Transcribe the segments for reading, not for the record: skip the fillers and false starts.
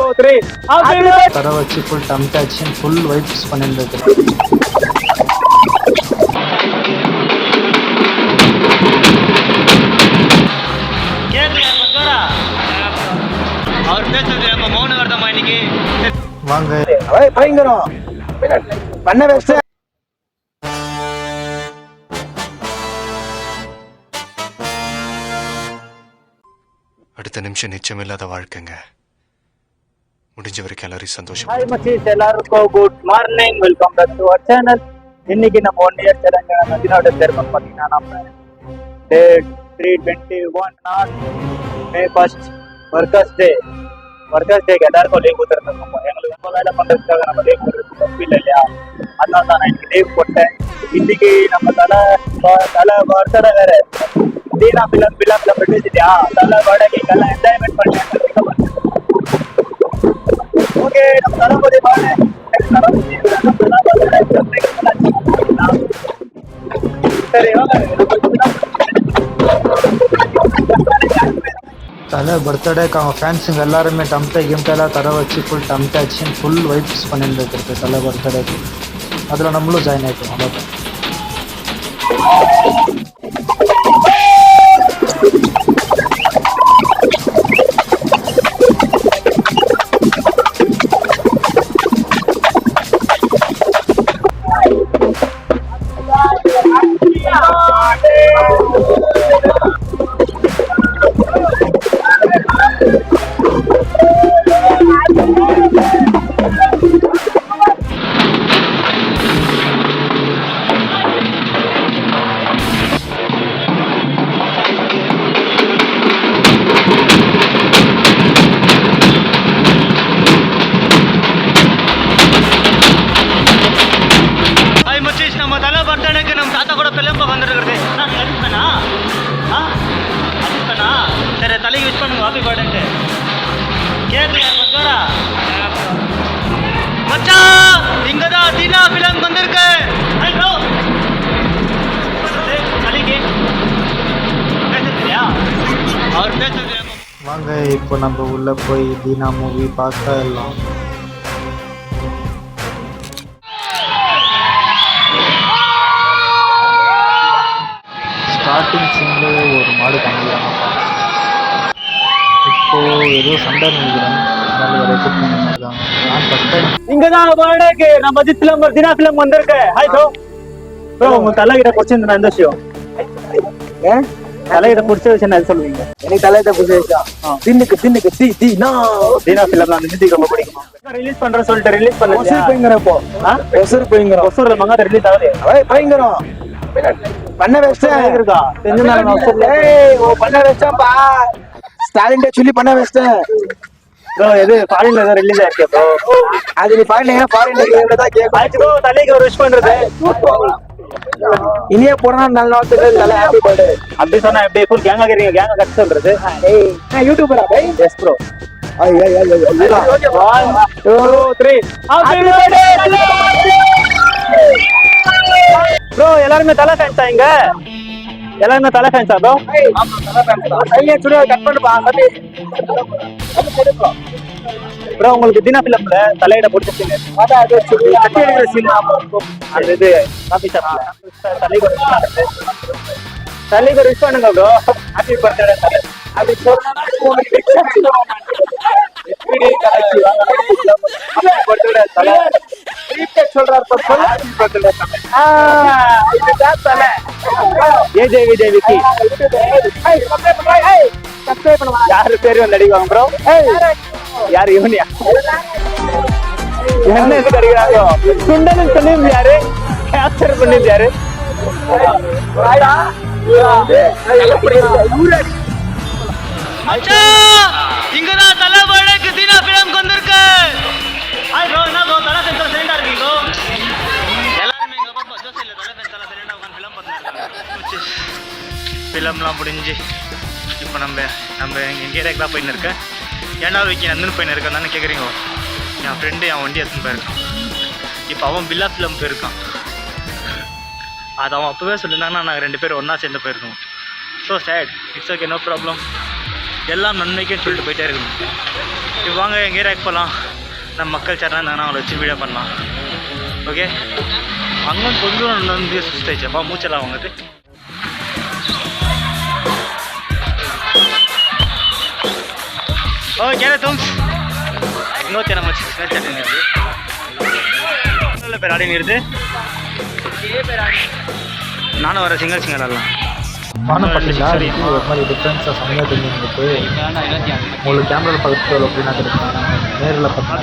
3 தர வச்சு full டம்டாச்சு full vibes பண்ணியிருந்தது. அவர் பேசுறது நம்ம மௌன வருதமா இன்னைக்கு வாங்க பயங்கரம் பண்ண வேஸ்ட். அடுத்த நிமிஷம் நிச்சயம் இல்லாத வாழ்க்கைங்க. முடிஞ்ச வரைக்கும் எல்லாரும் சந்தோஷம். ஹாய் மச்சீஸ், எல்லாருக்கும் good morning. Welcome back to our channel. இன்னைக்கு நம்ம 1 இயர் சேலஞ்ச் நதினோட சேர்மன் பார்த்தீங்கன்னா நம்ம டே 321 மே 1 ஒர்க்கர்ஸ் டே. ஒர்க்கர்ஸ் டேக்கு எல்லாருக்கும் லீவ் கொடுத்துருக்கோம். எங்களுக்கு ரொம்ப வேலை பண்ணுறதுக்காக நம்ம லீவ் கொடுத்துருக்கு தப்பு இல்லை இல்லையா? அதனால தான் நான் இன்னைக்கு லீவ் போட்டேன். இன்னைக்கு நம்ம தலை பர்த்டே வேற. தீனா ஃபிலம் ப்ரொடியூசிட்டியா தலை பர்த்டேக்கெல்லாம் என்ஜாய்மெண்ட் பண்ணி ஓகே. நம்ம தளபதி சரி தலை பர்த்டேக்கு அவங்க ஃபேன்ஸுங்க எல்லாருமே கிம்டெல்லாம் தர வச்சு ஃபுல் டம்டாச்சு ஃபுல் வைப்ஸ் பண்ணியிருந்துருக்கு தலை பர்த்டேக்கு. அதில் நம்மளும் ஜாயின் ஆகிட்டோம். அவ்வளோதான். தலைக்கு விஷ் பண்ணுங்க ஹாப்பி பர்த்டே. கேக்குறியா மச்சாரா? மச்சான் இங்க தான் தீனா ஃபிலம் வந்திருக்கு. Hi bro. தலைக்கு பேசுறியா? அவர் பேசுறது வாங்க இப்போ நம்ம உள்ள போய் தீனா மூவி பார்க்கலாம். ஸ்டார்டிங் சீன்ல ஒரு மாடு காமிக்கிறாங்க. இப்போ ஏதோ சண்டை நினைக்கிறேன். இங்கதான் பர்த்டேக்கு நம்ம அஜித் ஃபிலம் தீனா ஃபிலம் வந்திருக்கு. Hi bro. ப்ரோ உங்க தலைகிட்ட பிடிச்சிருந்தா எந்த விஷயம்? தலைகிட்ட பிடிச்ச விஷயம் என்ன சொல்லுவீங்க? எனக்கு தலையிட்ட பிடிச்ச விஷயம் தின்னுக்கு தீனா ஃபிலம்ல அந்த மியூசிக் ரொம்ப பிடிக்கும். ரிலீஸ் பண்ற சொல்லிட்டு ரிலீஸ் பண்ணல. பயங்கரப்போ ஒசூர்ல மங்காத ரிலீஸ் ஆகுது. பயங்கரம் பண்ண வேஸ்ட் இருக்கா? பண்ண வேஸ்டாப்பா. ஸ்டாலின் சொல்லி பண்ண வேஸ்ட் ப்ரோ. எது ஃபாரின்ல ஏதோ ரிலீஸ் ஆயிருக்கே ப்ரோ. அது நீ ஃபாரின்ல தான் ப்ரோ. தலைக்கு ஒரு விஷ் பண்றது இனியே போனா நல்ல நாட்டுக்கு தலை ஹாப்பி பர்த்டே அப்படி சொன்னா எப்படி ஃபுல் கேங் ஆகிறீங்க? கேங்க கட் சொல்றது யூடியூபரா பை? Yes bro. 1 2 3 happy birthday bro. எல்லாரும் தலை ஃபேன்ஸா? இங்க எல்லாரும் தலை ஃபேன்ஸா ப்ரோ? கையை சுட கட் பண்ணுப்பா ப்ரோ. உங்களுக்கு தீனா ஃபிலம்ல தலையிட பிடிச்ச சீன் அந்த இது காபி ஷாப்ல தலைக்கு ஒரு விஷ் பண்ணுங்க ப்ரோ. ஹாப்பி பர்த்டே தலை. அப்படி யாரு பேரு வந்து அடிக்குவாங்க ப்ரோ? யாரு இவனியா? என்ன எதுக்கு அடிக்கிறாங்க? சுண்டல் சொன்னது யாரு? கேப்சர் பண்ணது யாரு? இங்கதான் தலை பர்த்டேக்கு தீனா ஃபிலம் வந்திருக்கு. Hi bro. என்ன ப்ரோ தலை சென்டர் சென்டா இருக்கீங்க ப்ரோ? எல்லாரும் எங்க பாப்பா ஜோசில தலை சென்டர் சென்டா உட்கார்ந்து ஃபிலம் பண்ணாங்க. ஃபிலம்லாம் முடிஞ்சு இப்போ நம்ம எங்க ஏரியாக்கு போயின்னு இருக்கேன். ஏன்னா வைக்க நந்தன் போயின்னு இருக்கேன் தானே கேட்குறீங்க. என் ஃப்ரெண்டு என் வண்டி எடுத்துன்னு போயிருக்கான். இப்போ அவன் பில்லா ஃபிலம் போயிருக்கான். அது அவன் அப்போவே சொல்லியிருந்தாங்கன்னா நாங்கள் 2 பேரும் ஒன்றா சேர்ந்து போயிருக்கோம். So sad. It's okay, no problem. எல்லாம் நன்மைக்குன்னு சொல்லிட்டு போயிட்டே இருக்கணும். இப்போ வாங்க எங்கள் ஏரியாவுக்கு போகலாம். நம்ம மக்கள் சேட்டா இருந்தாங்கன்னா அவங்கள வச்சு வீடியோ பண்ணலாம். ஓகே, அங்கே கொஞ்சம் தூரம் வந்து சுஸ்தாயிச்சப்பா, மூச்செல்லாம் வாங்குது. ஓகே தூங்ஸ் இன்னொருத்தி நம்ம சின்ன சட்னி நல்ல பேர் ஆடி நிறுத்து. நானும் வர சிங்கிள் ஆடலாம். பானை பார்த்தீங்களா, இது ஒரு மாதிரி டிஃப்ரென்ஸாக செம்மையாக தெரிஞ்சுருக்கு. உங்களுக்கு கேமராவில் பார்த்து அப்படின்னா கிடைக்கும், நேரில் பார்த்தா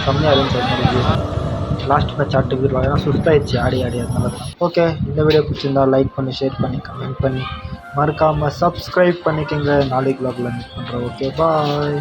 செம்மையாக இருந்துச்சு. லாஸ்ட் மேட்ச் ஆட்டுக்கு ஏன்னா சுஸ்தாயிடுச்சு ஆடி அதனால தான். ஓகே, இந்த வீடியோ பிடிச்சிருந்தா லைக் பண்ணி, ஷேர் பண்ணி, கமெண்ட் பண்ணி, மறக்காமல் சப்ஸ்கிரைப் பண்ணிக்கோங்க. நாளைக்கு vlogல மீட் பண்ணுறோம். ஓகே, பாய்.